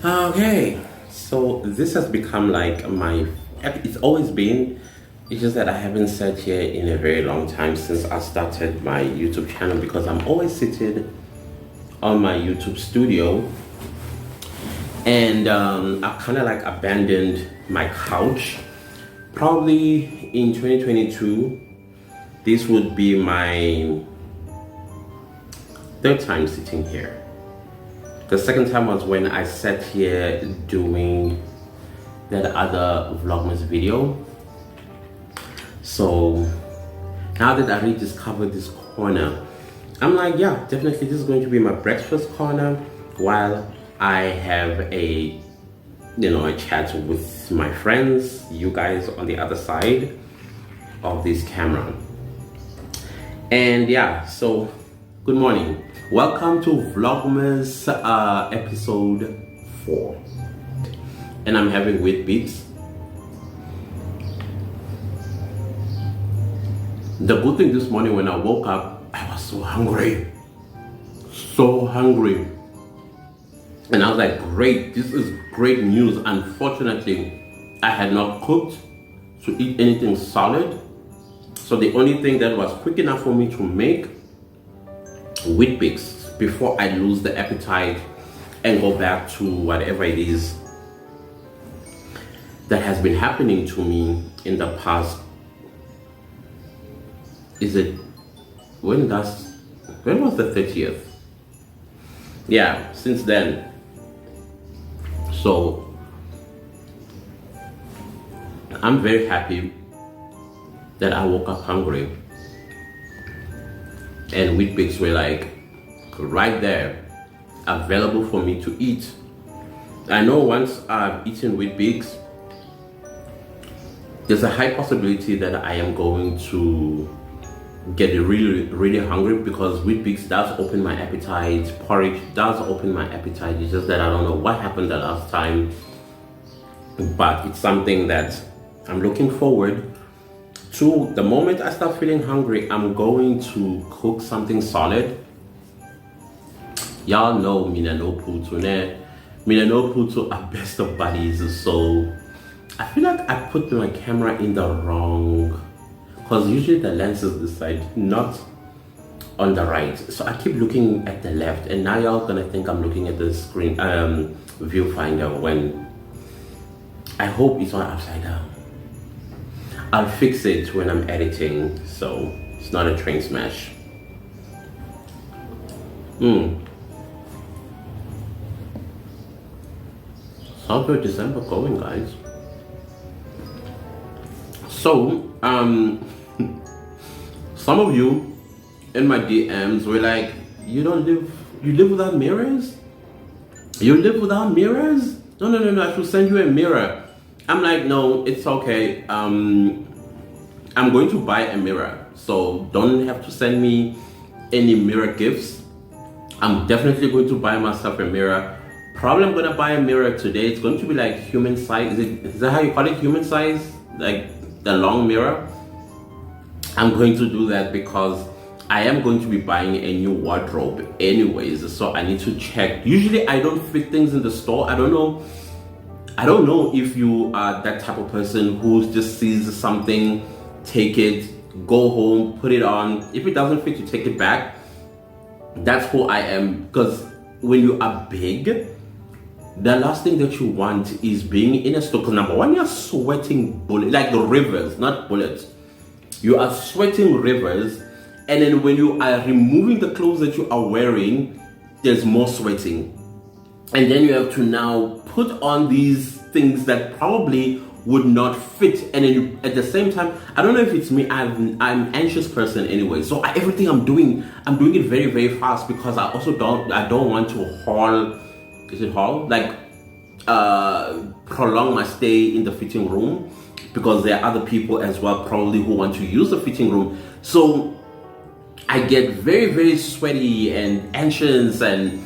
Okay, so this has become like it's always been, it's just that I haven't sat here in a very long time since I started my YouTube channel because I'm always seated on my YouTube studio and I kind of like abandoned my couch. Probably in 2022, this would be my third time sitting here. The second time was when I sat here doing that other Vlogmas video. So now that I rediscovered this corner, I'm like, yeah, definitely this is going to be my breakfast corner while I have a chat with my friends, you guys on the other side of this camera. And yeah, so good morning. Welcome to Vlogmas episode 4. And I'm having wheat beats. The good thing this morning when I woke up, I was so hungry. So hungry. And I was like, great, this is great news. Unfortunately, I had not cooked to eat anything solid. So the only thing that was quick enough for me to make wheat bix before I lose the appetite and go back to whatever it is that has been happening to me in the past. When was the 30th? Yeah, since then. So I'm very happy that I woke up hungry and wheat bix were like right there available for me to eat. I know once I've eaten wheat bix, there's a high possibility that I am going to get really hungry because wheat bix does open my appetite, porridge does open my appetite. It's just that I don't know what happened the last time, but it's something that I'm looking forward to. The moment I start feeling hungry, I'm going to cook something solid. Y'all know Mina no Putu, ne? Mina no Putu are best of buddies, so I feel like I put my camera in the wrong, because usually the lens is this side, not on the right. So I keep looking at the left, and now y'all gonna think I'm looking at the screen viewfinder when I hope it's not upside down. I'll fix it when I'm editing, so it's not a train smash. How's your December going, guys? So, some of you in my DMs were like, you live without mirrors? You live without mirrors? No, I should send you a mirror. I'm like, no, it's okay. I'm going to buy a mirror, so don't have to send me any mirror gifts. I'm definitely going to buy myself a mirror. Probably I'm gonna buy a mirror today. It's going to be like human size. Is that how you call it? Human size? Like the long mirror? I'm going to do that because I am going to be buying a new wardrobe anyways, so I need to check. Usually I don't fit things in the store. I don't know if you are that type of person who just sees something, take it, go home, put it on. If it doesn't fit, you take it back. That's who I am, because when you are big, the last thing that you want is being in a store. Because number one, you're sweating bullets, like the rivers, not bullets. You are sweating rivers, and then when you are removing the clothes that you are wearing, there's more sweating. And then you have to now put on these things that probably would not fit. And then at the same time, I don't know if it's me, I'm an anxious person anyway. So everything I'm doing it very, very fast because I don't want to prolong my stay in the fitting room, because there are other people as well probably who want to use the fitting room. So I get very, very sweaty and anxious, and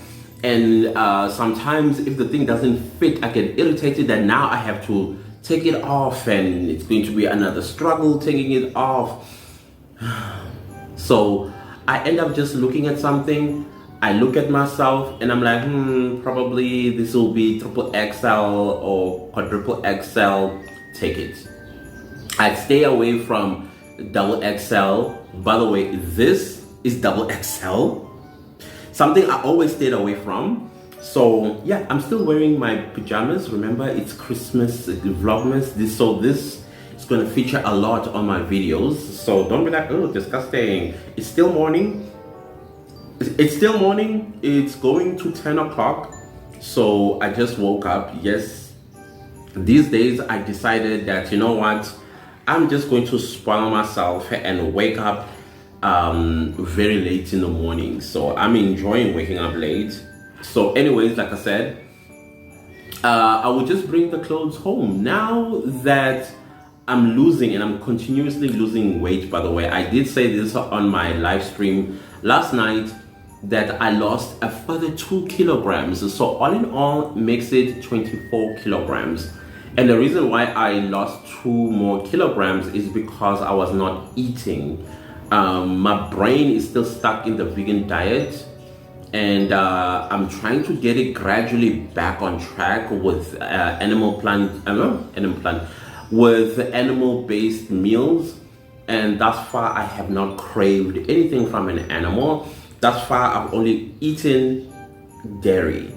sometimes if the thing doesn't fit, I get irritated that now I have to take it off, and it's going to be another struggle taking it off. So I end up just looking at something. I look at myself and I'm like, probably this will be triple XL or quadruple XL. Take it. I stay away from double XL. By the way, this is double XL. Something I always stayed away from. So yeah, I'm still wearing my pajamas. Remember, it's Christmas Vlogmas. This is going to feature a lot on my videos. So don't be like, oh, disgusting. It's still morning. It's going to 10 o'clock. So I just woke up. Yes, these days I decided that, you know what, I'm just going to spoil myself and wake up very late in the morning. So I'm enjoying waking up late. So anyways, like I said, I will just bring the clothes home. Now that I'm losing, and I'm continuously losing weight, by the way, I did say this on my live stream last night, that I lost a further 2 kilograms. So all in all makes it 24 kilograms. And the reason why I lost 2 more kilograms is because I was not eating. My brain is still stuck in the vegan diet, and I'm trying to get it gradually back on track with animal-based meals. And thus far I have not craved anything from an animal. Thus far I've only eaten dairy.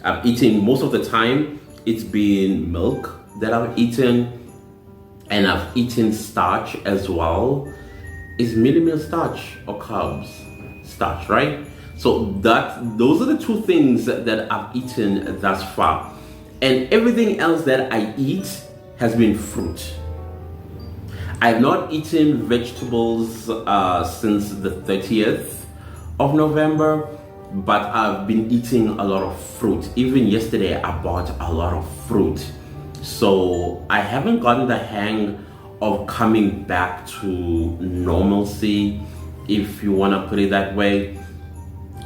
I've eaten, most of the time it's been milk that I've eaten, and I've eaten starch as well. Is mealy meal starch or carbs? Starch, right? So those are the 2 things that I've eaten thus far. And everything else that I eat has been fruit. I have not eaten vegetables since the 30th of November, but I've been eating a lot of fruit. Even yesterday I bought a lot of fruit. So I haven't gotten the hang of coming back to normalcy, if you want to put it that way.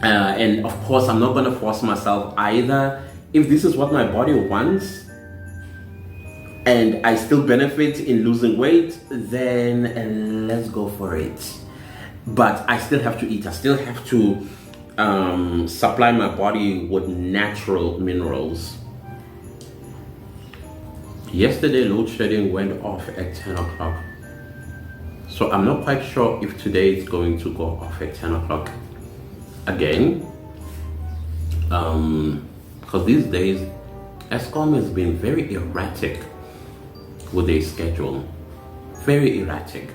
And of course, I'm not going to force myself either. If this is what my body wants and I still benefit in losing weight, then let's go for it. But I still have to eat. I still have to supply my body with natural minerals. Yesterday, load shedding went off at 10 o'clock. So I'm not quite sure if today is going to go off at 10 o'clock again. Because these days, Eskom has been very erratic with their schedule. Very erratic.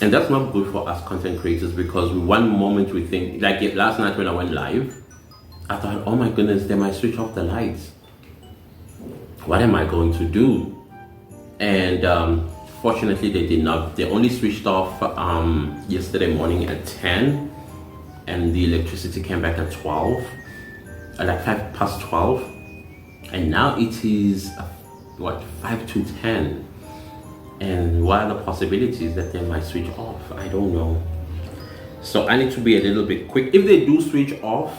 And that's not good for us content creators, because one moment we think, like last night when I went live, I thought, oh my goodness, they might switch off the lights. What am I going to do? And fortunately they did not. They only switched off yesterday morning at 10, and the electricity came back at 12, like 5 past 12, and now it is 5 to 10. And what are the possibilities that they might switch off? I don't know. So I need to be a little bit quick. If they do switch off,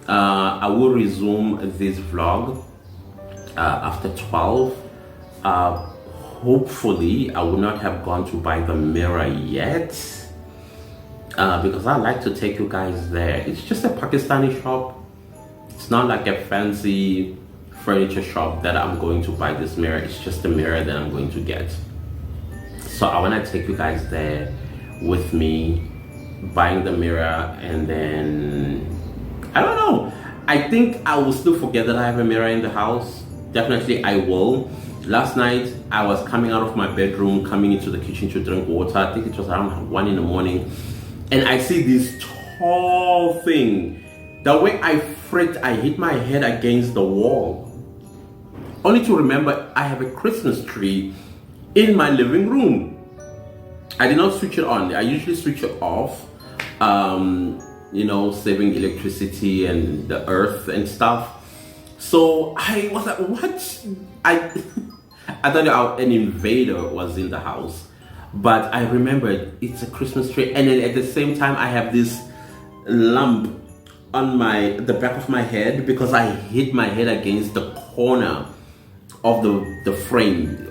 I will resume this vlog after 12. Hopefully I would not have gone to buy the mirror yet, because I like to take you guys there. It's just a Pakistani shop. It's not like a fancy furniture shop that I'm going to buy this mirror. It's just a mirror that I'm going to get. So I want to take you guys there with me, buying the mirror, and then I don't know. I think I will still forget that I have a mirror in the house. Definitely I will. Last night I was coming out of my bedroom, coming into the kitchen to drink water. I think it was around 1 in the morning, and I see this tall thing. The way I freaked, I hit my head against the wall, only to remember I have a Christmas tree in my living room. I did not switch it on. I usually switch it off, you know, saving electricity and the earth and stuff. So I was like, what? I thought an invader was in the house, but I remembered it's a Christmas tree. And then at the same time, I have this lump on the back of my head because I hit my head against the corner of the frame.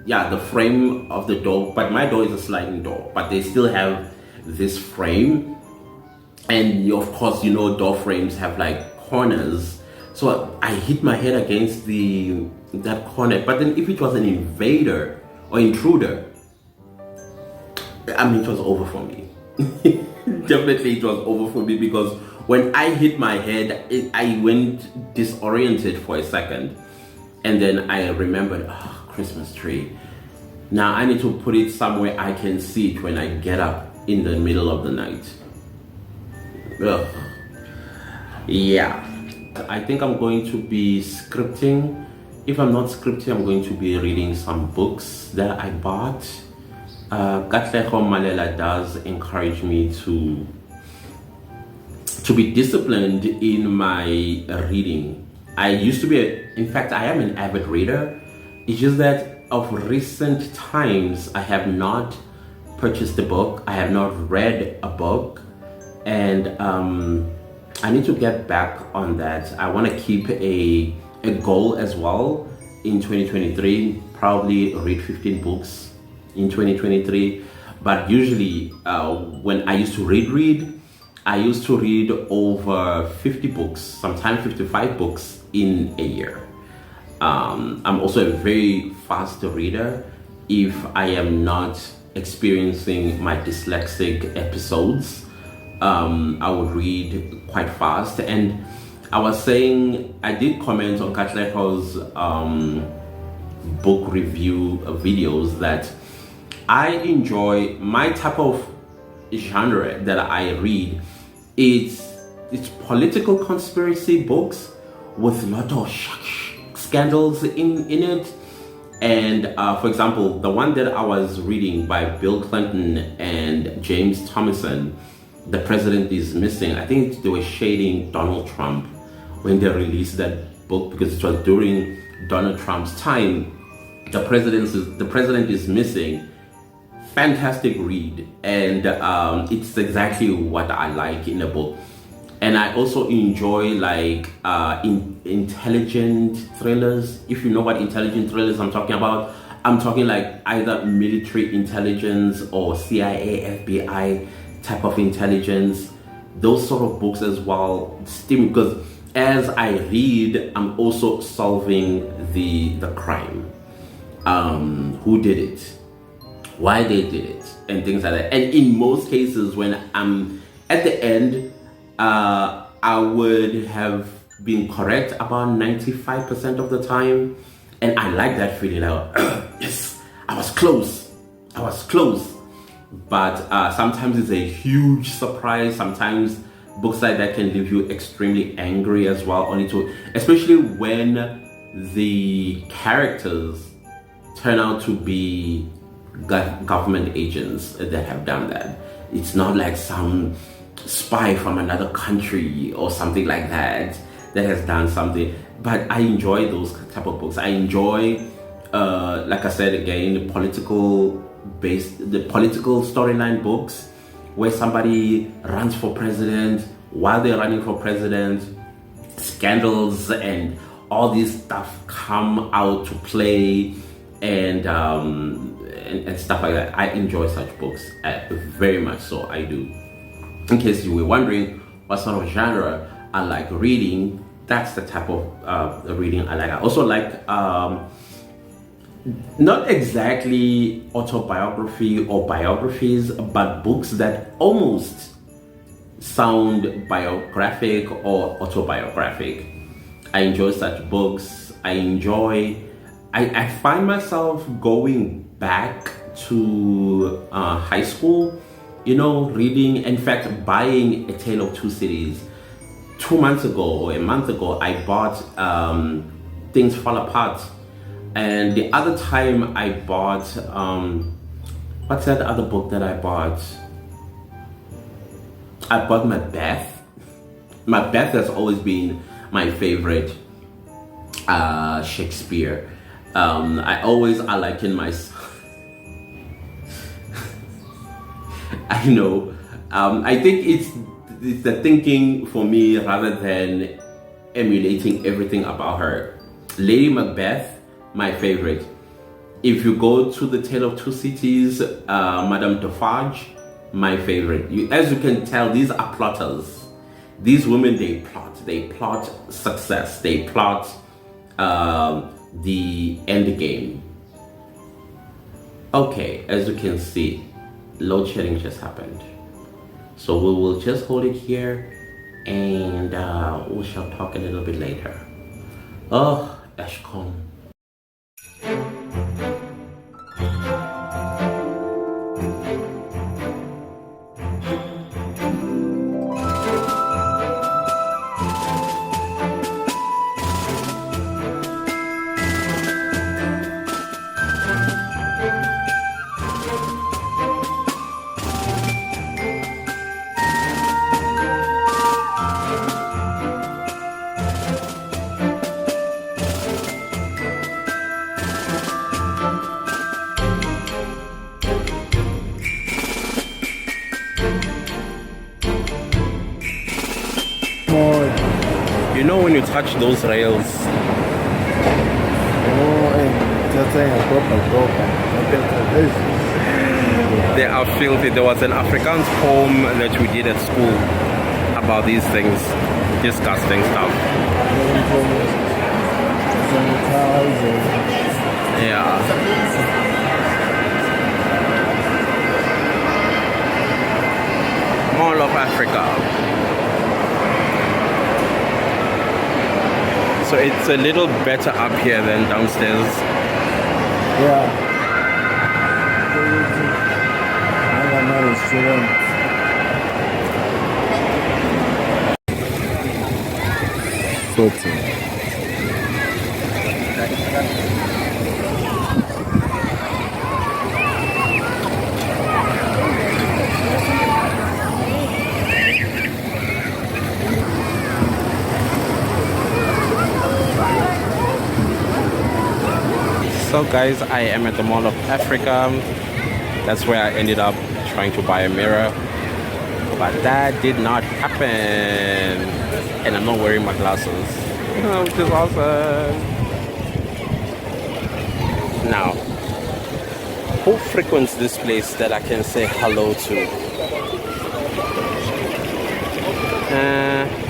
Yeah, the frame of the door. But my door is a sliding door, but they still have this frame. and of course, you know, door frames have like corners. So I hit my head against that corner. But then if it was an invader or intruder, I mean, it was over for me. Definitely it was over for me, because when I hit my head, I went disoriented for a second. And then I remembered, oh, Christmas tree. Now I need to put it somewhere I can see it when I get up in the middle of the night. Ugh. Yeah. I think I'm going to be scripting. If I'm not scripting, I'm going to be reading some books that I bought. Katlego Malela does encourage me to be disciplined in my reading. I used to be, in fact, I am an avid reader. It's just that of recent times, I have not purchased a book. I have not read a book. And I need to get back on that. I want to keep a goal as well in 2023, probably read 15 books in 2023. But usually when I used to read, I used to read over 50 books, sometimes 55 books in a year. I'm also a very fast reader. If I am not experiencing my dyslexic episodes, I would read quite fast. And I was saying, I did comment on Katleko's book review videos that I enjoy my type of genre that I read. It's political conspiracy books with a lot of scandals in it. And for example, the one that I was reading by Bill Clinton and James Thomason, The President is Missing. I think they were shading Donald Trump when they released that book, because it was during Donald Trump's time. The President is Missing. Fantastic read, and it's exactly what I like in a book. And I also enjoy like intelligent thrillers. If you know what intelligent thrillers I'm talking about, I'm talking like either military intelligence or CIA, FBI type of intelligence. Those sort of books as well stimulate, because as I read, I'm also solving the crime. Who did it? Why they did it, and things like that. And in most cases, when I'm at the end, I would have been correct about 95% of the time, and I like that feeling. Like, yes, I was close. But sometimes it's a huge surprise. Sometimes books like that can leave you extremely angry as well. Especially when the characters turn out to be government agents that have done that. It's not like some spy from another country or something like that has done something. But I enjoy those type of books. I enjoy, like I said again, the political storyline books where somebody runs for president. While they're running for president, scandals and all this stuff come out to play, and stuff like that. I enjoy such books very much, so I do. In case you were wondering what sort of genre I like reading, that's the type of reading I like. I also like not exactly autobiography or biographies, but books that almost sound biographic or autobiographic. I enjoy such books. I find myself going back to high school, reading, in fact, buying A Tale of Two Cities. 2 months ago or a month ago, I bought Things Fall Apart. And the other time I bought, what's that other book that I bought? I bought Macbeth. Macbeth has always been my favorite Shakespeare. I liken myself. I know. I think it's the thinking for me rather than emulating everything about her. Lady Macbeth, my favorite. If you go to The Tale of Two Cities, Madame Defarge, my favorite. As you can tell, these are plotters. These women, they plot success, they plot the end game. Okay, as you can see, load shedding just happened. So we will just hold it here and we shall talk a little bit later. Oh, Ashcombe. You know when you touch those rails, they are filthy. There was an Afrikaans poem that we did at school about these things. Disgusting stuff. Yeah. All of Africa. So it's a little better up here than downstairs. Yeah. So guys, I am at the Mall of Africa. That's where I ended up trying to buy a mirror, but that did not happen, and I'm not wearing my glasses, which is awesome. Now, who frequents this place that I can say hello to?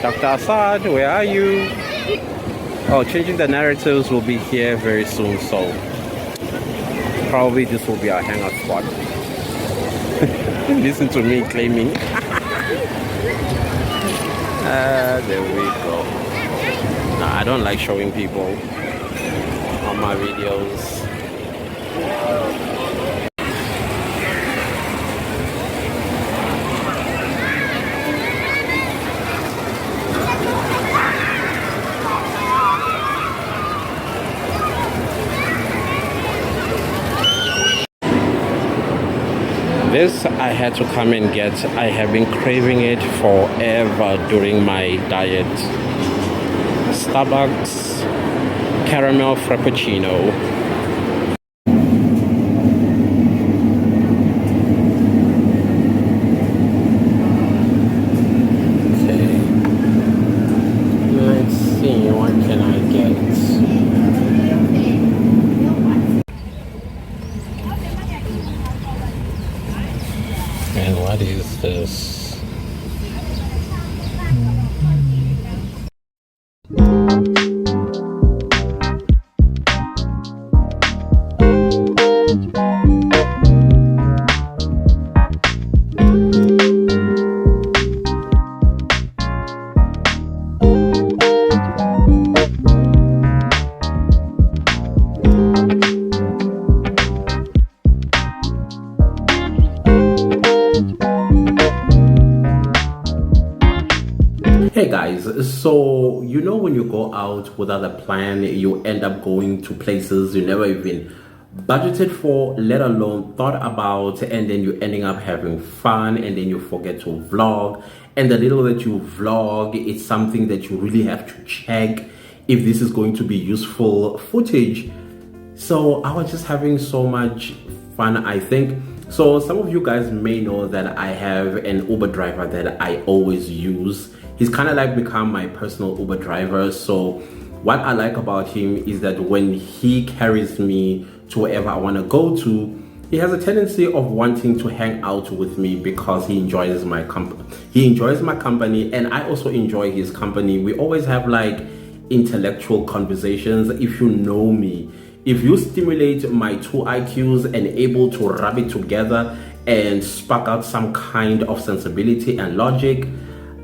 Dr. Assad, where are you? Oh, changing the narratives will be here very soon, so probably this will be our hangout spot. Listen to me claiming. There we go. No, I don't like showing people on my videos. This I had to come and get. I have been craving it forever during my diet. Starbucks caramel frappuccino. Okay. Let's see, what can I get? And what is this? Hey guys, so you know when you go out without a plan, you end up going to places you never even budgeted for, let alone thought about, and then you're ending up having fun, and then you forget to vlog, and the little that you vlog, it's something that you really have to check if this is going to be useful footage. So I was just having so much fun, I think. So some of you guys may know that I have an Uber driver that I always use. He's kind of like become my personal Uber driver. So what I like about him is that when he carries me to wherever I want to go to, he has a tendency of wanting to hang out with me because he enjoys my company. He enjoys my company, and I also enjoy his company. We always have like intellectual conversations. If you know me, if you stimulate my two IQs and able to rub it together and spark out some kind of sensibility and logic,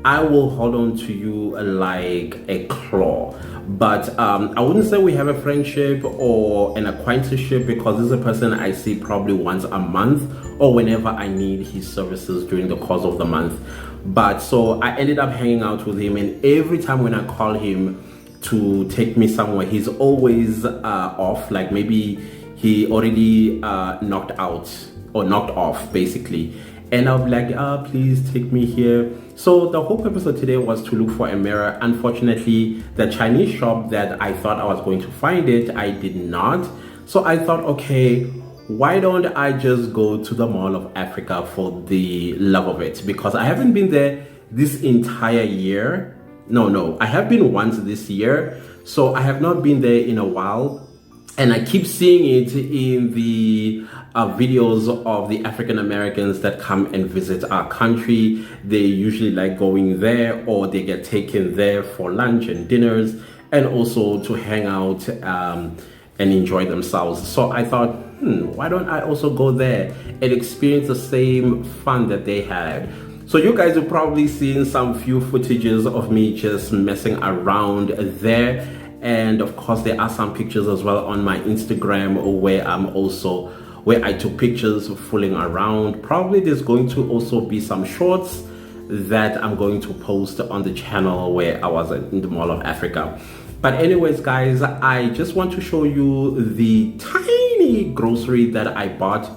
I will hold on to you like a claw. But I wouldn't say we have a friendship or an acquaintanceship, because this is a person I see probably once a month or whenever I need his services during the course of the month. But so I ended up hanging out with him, and every time when I call him to take me somewhere, he's always off. Like maybe he already knocked out or knocked off basically, and I'll be like, please take me here. So the whole purpose of today was to look for a mirror. Unfortunately, the Chinese shop that I thought I was going to find it, I did not. So I thought, okay, why don't I just go to the Mall of Africa for the love of it? Because I haven't been there this entire year. No, I have been once this year. So I have not been there in a while. And I keep seeing it in the videos of the African Americans that come and visit our country. They usually like going there, or they get taken there for lunch and dinners, and also to hang out and enjoy themselves. So I thought, why don't I also go there and experience the same fun that they had? So you guys have probably seen some few footages of me just messing around there. And of course, there are some pictures as well on my Instagram where I took pictures fooling around. Probably there's going to also be some shorts that I'm going to post on the channel where I was in the Mall of Africa. But anyways, guys, I just want to show you the tiny grocery that I bought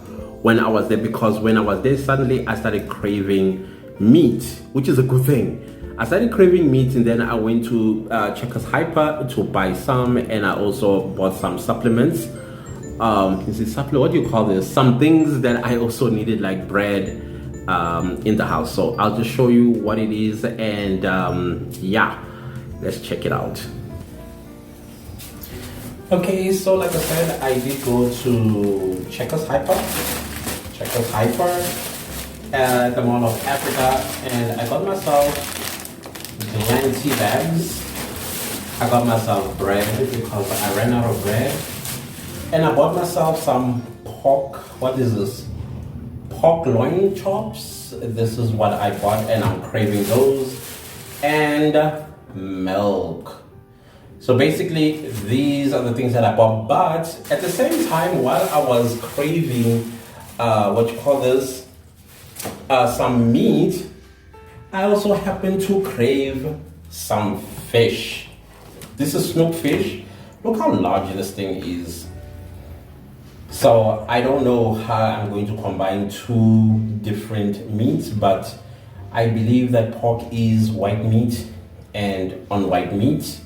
when I was there, because when I was there, suddenly I started craving meat, which is a good thing. I started craving meat, and then I went to Checkers Hyper to buy some, and I also bought some supplements. Is it supplement? What do you call this? Some things that I also needed, like bread, in the house. So I'll just show you what it is, and yeah, let's check it out. Okay, so like I said, I did go to Checkers Hyper at the Mall of Africa, and I got myself tea bags. I got myself bread because I ran out of bread, and I bought myself some pork. What is this? Pork loin chops. This is what I bought, and I'm craving those. And milk. So basically, these are the things that I bought. But at the same time, while I was craving, some meat, I also happen to crave some fish. This is snook fish. Look how large this thing is. So I don't know how I'm going to combine two different meats, but I believe that pork is white meat and unwhite meat.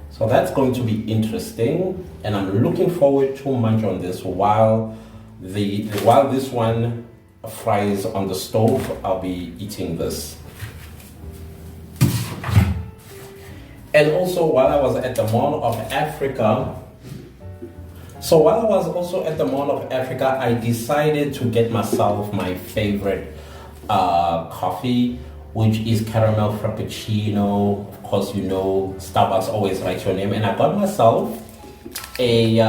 So that's going to be interesting, and I'm looking forward to munch on this while this one fries on the stove. I'll be eating this. And also while I was at the Mall of Africa, I decided to get myself my favorite coffee, which is caramel frappuccino. Of course, you know, Starbucks always writes your name. And I got myself a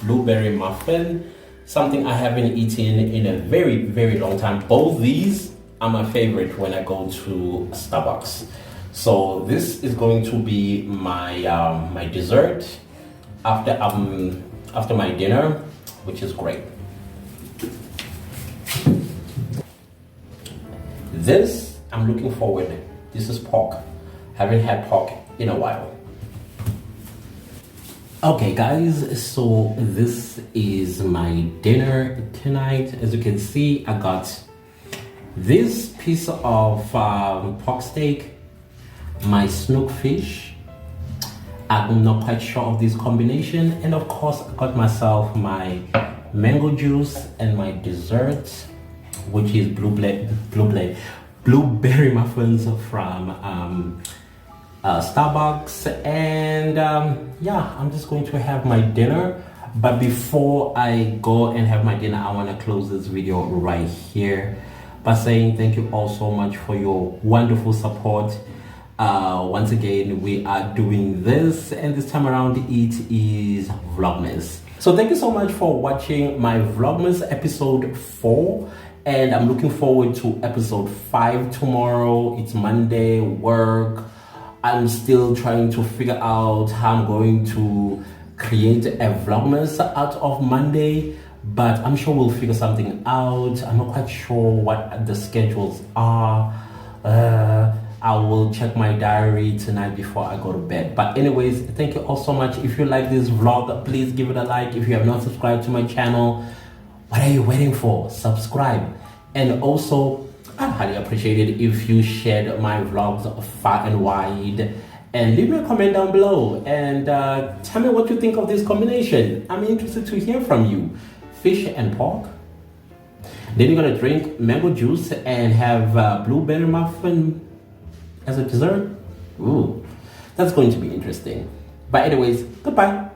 blueberry muffin, something I haven't eaten in a very, very long time. Both these are my favorite when I go to Starbucks. So this is going to be my my dessert after my dinner, which is great. This I'm looking forward. This is pork. Haven't had pork in a while. Okay guys, so this is my dinner tonight. As you can see, I got this piece of pork steak, my snook fish. I'm not quite sure of this combination, and of course I got myself my mango juice and my dessert, which is blueberry muffins from Starbucks. And yeah, I'm just going to have my dinner. But before I go and have my dinner, I want to close this video right here by saying thank you all so much for your wonderful support. Once again, we are doing this, and this time around it is Vlogmas. So thank you so much for watching my Vlogmas episode 4, and I'm looking forward to episode 5 tomorrow. It's Monday, work. I'm still trying to figure out how I'm going to create a Vlogmas out of Monday, but I'm sure we'll figure something out. I'm not quite sure what the schedules are. I will check my diary tonight before I go to bed. But anyways, thank you all so much. If you like this vlog, please give it a like. If you have not subscribed to my channel, what are you waiting for? Subscribe. And also, I highly appreciate it if you shared my vlogs far and wide. And leave me a comment down below and tell me what you think of this combination. I'm interested to hear from you. Fish and pork. Then you're gonna drink mango juice and have blueberry muffin as a dessert. Ooh, that's going to be interesting. But anyways, goodbye.